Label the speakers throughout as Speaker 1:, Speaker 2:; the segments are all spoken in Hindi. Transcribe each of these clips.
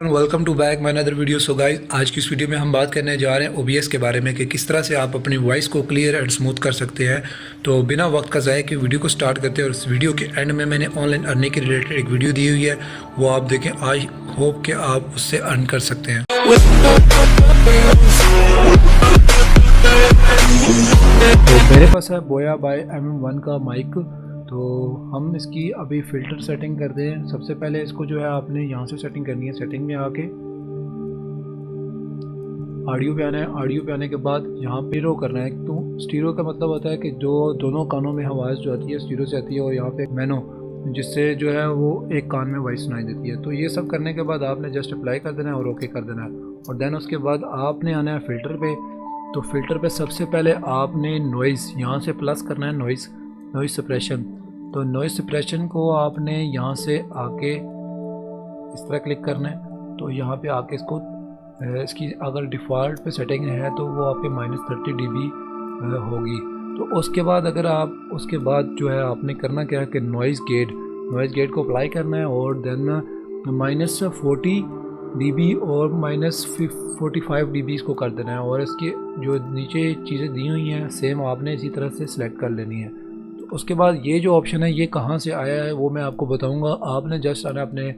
Speaker 1: Welcome to back my another video. So guys, आज की इस वीडियो में हम बात करने जा रहे हैं ओबीएस के बारे में कि किस तरह से आप अपनी वॉइस को क्लियर एंड स्मूथ कर सकते हैं। तो बिना वक्त का ज़ाया कि वीडियो को स्टार्ट करते हैं। और इस वीडियो के एंड में मैंने ऑनलाइन अर्निंग के रिलेटेड एक वीडियो दी हुई है, वो आप देखें। आई होप कि आप उससे अर्न कर सकते हैं। तो मेरे पास है बोया बाय MM1 का माइक। तो हम इसकी अभी फ़िल्टर सेटिंग करते हैं। सबसे पहले इसको जो है आपने यहाँ से सेटिंग करनी है। सेटिंग में आके ऑडियो पे आना है। ऑडियो पे आने के बाद यहाँ पे स्टीरियो करना है। तो स्टीरियो का मतलब होता है कि जो दोनों कानों में आवाज़ जो आती है स्टीरियो से आती है, और यहाँ पे मैनो जिससे जो है वो एक कान में वॉइस सुनाई देती है। तो ये सब करने के बाद आपने जस्ट अप्लाई कर देना है और ओके कर देना है। और देन उसके बाद आपने आना है फ़िल्टर पे। तो फ़िल्टर पे सबसे पहले आपने नॉइज़ यहाँ से प्लस करना है, नॉइज़ सप्रेशन। तो नॉइज़ सप्रेशन को आपने यहाँ से आके इस तरह क्लिक करना है। तो यहाँ पे आके इसकी अगर डिफ़ॉल्ट पे सेटिंग है तो वो आपके -30 dB होगी। तो उसके बाद उसके बाद जो है आपने करना क्या है कि नॉइज़ गेट को अप्लाई करना है। और देन -40 dB और -45 dB इसको कर देना है। और इसके जो नीचे चीज़ें दी हुई हैं सेम आपने इसी तरह से सिलेक्ट कर लेनी है। तो उसके बाद ये जो ऑप्शन है ये कहाँ से आया है वो मैं आपको बताऊँगा। आपने जस्ट आना अपने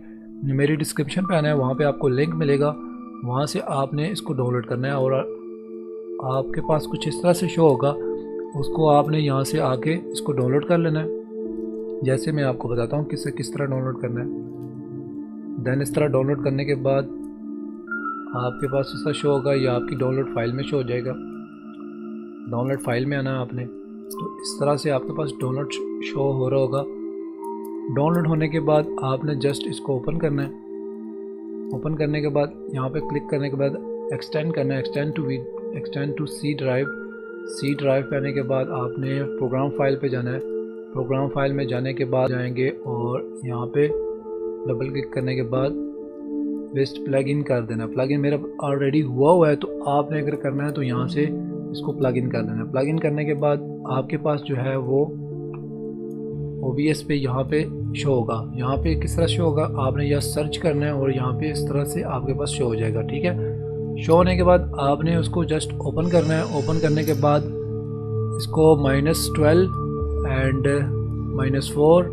Speaker 1: मेरी डिस्क्रिप्शन पे आना है, वहाँ पे आपको लिंक मिलेगा, वहाँ से आपने इसको डाउनलोड करना है। और आपके पास कुछ इस तरह से शो होगा, उसको आपने यहाँ से आके इसको डाउनलोड कर लेना है। जैसे मैं आपको बताता हूँ किस तरह डाउनलोड करना है। देन इस तरह डाउनलोड करने के बाद आपके पास ऐसा शो होगा, या आपकी डाउनलोड फाइल में शो हो जाएगा। डाउनलोड फाइल में आना है आपने। तो इस तरह से आपके पास डाउनलोड शो हो रहा होगा। डाउनलोड होने के बाद आपने जस्ट इसको ओपन करना है। ओपन करने के बाद यहाँ पे क्लिक करने के बाद एक्सटेंड करना है, एक्सटेंड टू सी ड्राइव पे आने के बाद आपने प्रोग्राम फाइल पे जाना है। प्रोग्राम फाइल में जाने के बाद जाएंगे और यहाँ पे डबल क्लिक करने के बाद वेस्ट प्लग इन कर देना। प्लग इन मेरा ऑलरेडी हुआ है, तो आपने अगर करना है तो यहाँ से इसको प्लग इन कर देना। प्लग इन करने के बाद आपके पास जो है वो OBS पे यहाँ पे शो होगा। यहाँ पे किस तरह शो होगा, आपने यह सर्च करना है और यहाँ पे इस तरह से आपके पास शो हो जाएगा। ठीक है, शो होने के बाद आपने उसको जस्ट ओपन करना है। ओपन करने के बाद इसको -12 एंड -4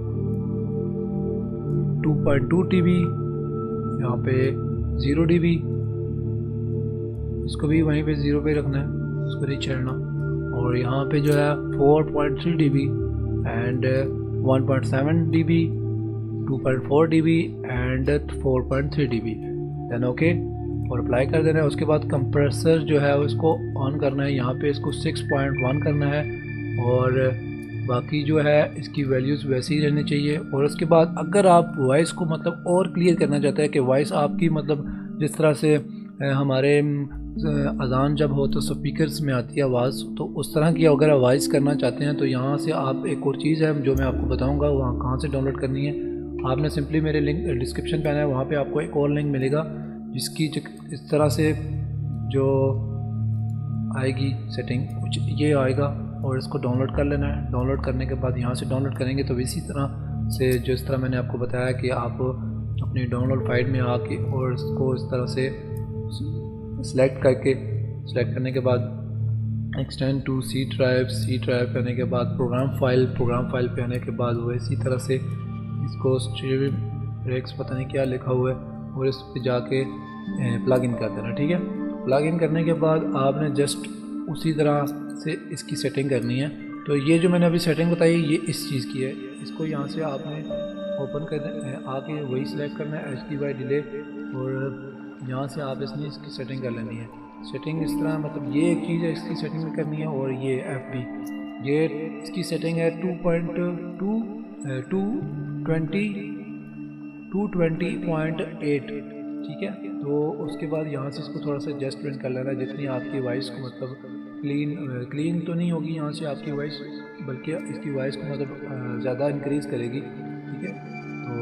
Speaker 1: 2.2 dB, यहाँ पे 0 dB, इसको भी वहीं पे 0 पे रखना है, इसको नहीं छेड़ना। और यहाँ पे जो है 4.3 dB and 1.7 dB, 2.4 dB and 4.3 dB। Then okay और अप्लाई कर देना है। उसके बाद कंप्रेसर जो है उसको ऑन करना है। यहाँ पे इसको 6.1 करना है और बाकी जो है इसकी वैल्यूज़ वैसे ही रहनी चाहिए। और उसके बाद अगर आप वॉइस को मतलब और क्लियर करना चाहते हैं कि वॉइस आपकी मतलब जिस तरह से हमारे अजान जब हो तो स्पीकर्स में आती है आवाज़, तो उस तरह की अगर आवाज़ करना चाहते हैं तो यहाँ से आप एक और चीज़ है जो मैं आपको बताऊँगा वहाँ कहाँ से डाउनलोड करनी है। आपने सिंपली मेरे लिंक डिस्क्रिप्शन पे आना है, वहाँ पे आपको एक और लिंक मिलेगा जिसकी इस तरह से जो आएगी सेटिंग कुछ ये आएगा और इसको डाउनलोड कर लेना है। डाउनलोड करने के बाद यहाँ से डाउनलोड करेंगे तो इसी तरह से जिस तरह मैंने आपको बताया कि आप अपनी डाउनलोड फाइल में आके और इसको इस तरह से सेलेक्ट करने के बाद एक्सटेंड टू सी ड्राइव पे आने के बाद प्रोग्राम फाइल पे आने के बाद वो इसी तरह से इसको स्ट्रीम ब्रेक्स पता नहीं क्या लिखा हुआ है और इस पर जाके प्लग इन कर देना। ठीक है, प्लग इन करने के बाद आपने जस्ट उसी तरह से इसकी सेटिंग करनी है। तो ये जो मैंने अभी सेटिंग बताई ये इस चीज़ की है। इसको यहाँ से आपने ओपन कर आके वही सिलेक्ट करना है HDY डिले, और यहाँ से आप इसकी सेटिंग कर लेनी है। सेटिंग इस तरह मतलब ये एक चीज़ है इसकी सेटिंग में करनी है। और ये FB ये इसकी सेटिंग है 220.8। ठीक है, तो उसके बाद यहाँ से इसको थोड़ा सा एडजस्टमेंट कर लेना जितनी आपकी वॉइस को मतलब क्लीन तो नहीं होगी यहाँ से आपकी वॉइस, बल्कि इसकी वॉइस को मतलब ज़्यादा इंक्रीज़ करेगी। ठीक है, तो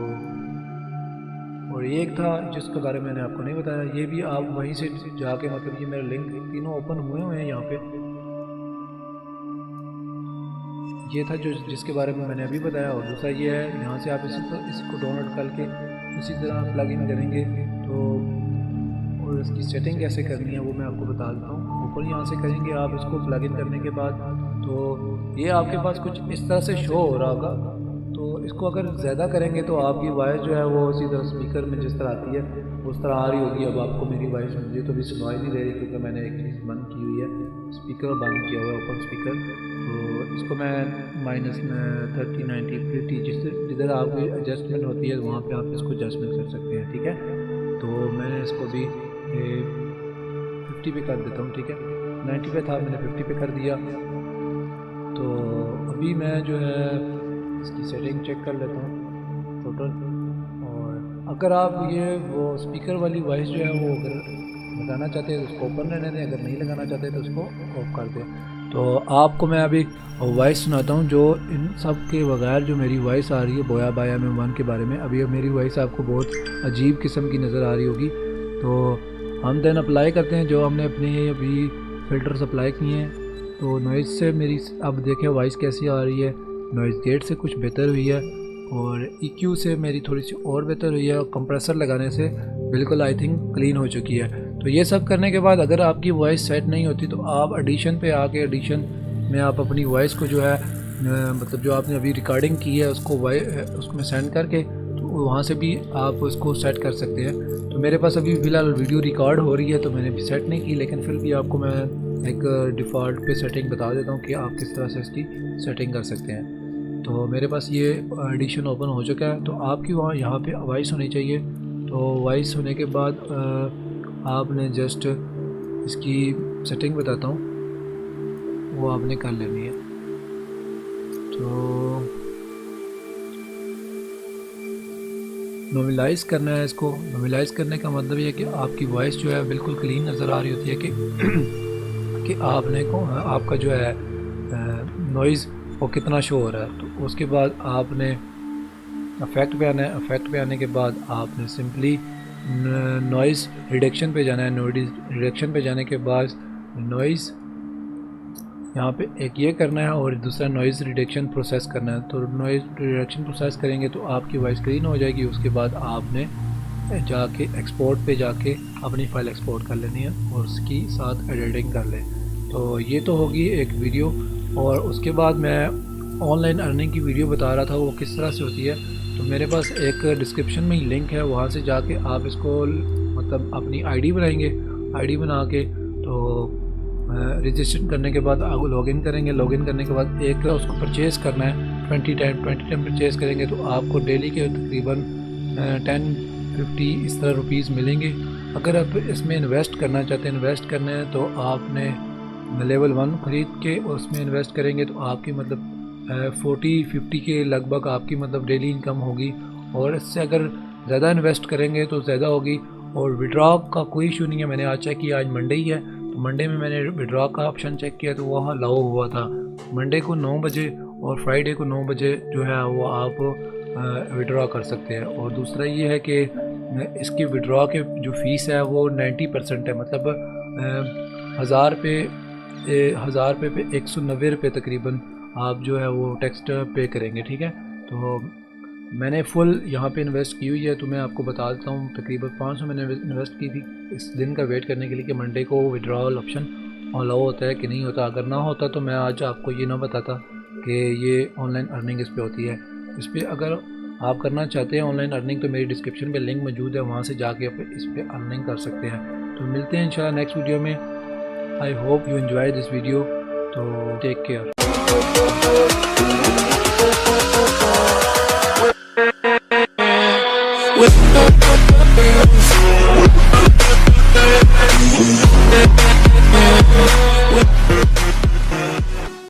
Speaker 1: और ये एक था जिसके बारे में मैंने आपको नहीं बताया, ये भी आप वहीं से जाके मतलब ये मेरे लिंक तीनों ओपन हुए हैं यहाँ पे। ये था जो जिसके बारे में मैंने अभी बताया। और दूसरा ये है यहाँ से आप इसको डाउनलोड करके उसी तरह प्लग इन करेंगे तो इसकी सेटिंग कैसे करनी है वो मैं आपको बता देता हूँ। ऊपर यहाँ से करेंगे आप इसको प्लग इन करने के बाद, तो ये आपके पास कुछ इस तरह से शो हो रहा होगा। तो इसको अगर ज़्यादा करेंगे तो आपकी वॉइस जो है वो उसी तरह स्पीकर में जिस तरह आती है उस तरह आ रही होगी। अब आपको मेरी वॉइस मुझे तो भी सुनाई नहीं दे रही क्योंकि मैंने एक चीज़ बंद की हुई है, स्पीकर बंद किया हुआ है, ओपन स्पीकर। तो इसको मैं -30, 90, 50 जिधर आपकी एडजस्टमेंट होती है वहाँ पे आप इसको एडजस्टमेंट कर सकते हैं, ठीक है। तो मैंने इसको भी 50 पे कर देता हूँ, ठीक है। 90 पे था, मैंने 50 पे कर दिया। तो अभी मैं जो है इसकी सेटिंग चेक कर लेता हूँ टोटल। और अगर आप ये वो स्पीकर वाली वॉइस जो है वो अगर लगाना चाहते हैं तो उसको ओपन रहने दें, अगर नहीं लगाना चाहते तो उसको ऑफ कर दें। तो आपको मैं अभी वॉइस सुनाता हूँ जो इन सब के बगैर जो मेरी वॉइस आ रही है बोया बाया मेहमान के बारे में। अभी मेरी वॉइस आपको बहुत अजीब किस्म की नज़र आ रही होगी। तो हम देन अप्लाई करते हैं जो हमने अपने अभी फ़िल्टर्स अप्लाई किए हैं। तो नॉइज़ से मेरी अब देखें वॉइस कैसी आ रही है। नॉइज़ गेट से कुछ बेहतर हुई है और EQ से मेरी थोड़ी सी और बेहतर हुई है और कंप्रेसर लगाने से बिल्कुल आई थिंक क्लीन हो चुकी है। तो ये सब करने के बाद अगर आपकी वॉइस सेट नहीं होती तो आप एडिशन पे आके एडिशन में आप अपनी वॉइस को जो है मतलब जो आपने अभी रिकॉर्डिंग की है उसको उसमें सेंड करके तो वहाँ से भी आप उसको सेट कर सकते हैं। तो मेरे पास अभी फ़िलहाल वीडियो रिकॉर्ड हो रही है तो मैंने भी सेट नहीं की, लेकिन फिर भी आपको मैं एक डिफ़ॉल्ट पे सेटिंग बता देता हूँ कि आप किस तरह से इसकी सेटिंग कर सकते हैं। तो मेरे पास ये एडिशन ओपन हो चुका है। तो आपकी वहाँ यहाँ पे वॉइस होनी चाहिए। तो वॉइस होने के बाद आपने जस्ट इसकी सेटिंग बताता हूँ वो आपने कर लेनी है। तो नॉर्मलाइज़ करना है इसको। नॉर्मलाइज़ करने का मतलब ये है कि आपकी वॉइस जो है बिल्कुल क्लीन नज़र आ रही होती है कि आपने को आपका जो है नॉइज़ वो कितना शो हो रहा है। तो उसके बाद आपने इफ़ेक्ट पे आना है। इफ़ेक्ट पे आने के बाद आपने सिंपली नॉइज़ रिडक्शन पे जाना है। नॉइज़ रिडक्शन पे जाने के बाद नॉइज़ यहाँ पे एक ये करना है और दूसरा नॉइज़ रिडक्शन प्रोसेस करना है। तो नॉइज़ रिडक्शन प्रोसेस करेंगे तो आपकी वॉइस क्लीन हो जाएगी। उसके बाद आपने जाके एक्सपोर्ट पे जाके अपनी फ़ाइल एक्सपोर्ट कर लेनी है और उसकी साथ एडिटिंग कर लें। तो ये तो होगी एक वीडियो। और उसके बाद मैं ऑनलाइन अर्निंग की वीडियो बता रहा था वो किस तरह से होती है। तो मेरे पास एक डिस्क्रिप्शन में ही लिंक है, वहाँ से जाके आप इसको मतलब अपनी आईडी बनाएंगे। आईडी बना के तो रजिस्टर करने के बाद आप लॉगिन करेंगे। लॉगिन करने के बाद एक उसको परचेज़ करना है। 20 टाइम परचेज़ करेंगे तो आपको डेली के तकरीबन 10-50 इस तरह रुपीज़ मिलेंगे। अगर आप इसमें इन्वेस्ट करना चाहते हैं, इन्वेस्ट करना है तो आपने लेवल 1 ख़रीद के उसमें इन्वेस्ट करेंगे तो आपकी मतलब 40-50 के लगभग आपकी मतलब डेली इनकम होगी। और इससे अगर ज़्यादा इन्वेस्ट करेंगे तो ज़्यादा होगी। और विड्रॉ का कोई इशू नहीं है। मैंने आज चेक किया, आज मंडे ही है तो मंडे में मैंने विड्रॉ का ऑप्शन चेक किया तो वहाँ अलाउ हुआ था मंडे को 9 बजे और फ्राइडे को 9 बजे जो है वो आप विड्रॉ कर सकते हैं। और दूसरा ये है कि इसकी विड्रॉ के जो फ़ीस है वो 90% है। मतलब 1000 रुपये पे 190 रुपये तकरीबन आप जो है वो टैक्स पे करेंगे, ठीक है। तो मैंने फुल यहाँ पे इन्वेस्ट की हुई है तो मैं आपको बता देता हूँ तकरीबन 500 मैंने इन्वेस्ट की थी इस दिन का वेट करने के लिए कि मंडे को विड्रॉल ऑप्शन अलाउ होता है कि नहीं होता। अगर ना होता तो मैं आज आपको ये ना बताता कि ये ऑनलाइन अर्निंग इस पर होती है। इस पर अगर आप करना चाहते हैं ऑनलाइन अर्निंग तो मेरी डिस्क्रिप्शन पे लिंक मौजूद है, वहाँ से जाके आप इस पर अर्निंग कर सकते हैं। तो मिलते हैं इंशाल्लाह नेक्स्ट वीडियो में। I hope you enjoy this video. तो टेक केयर।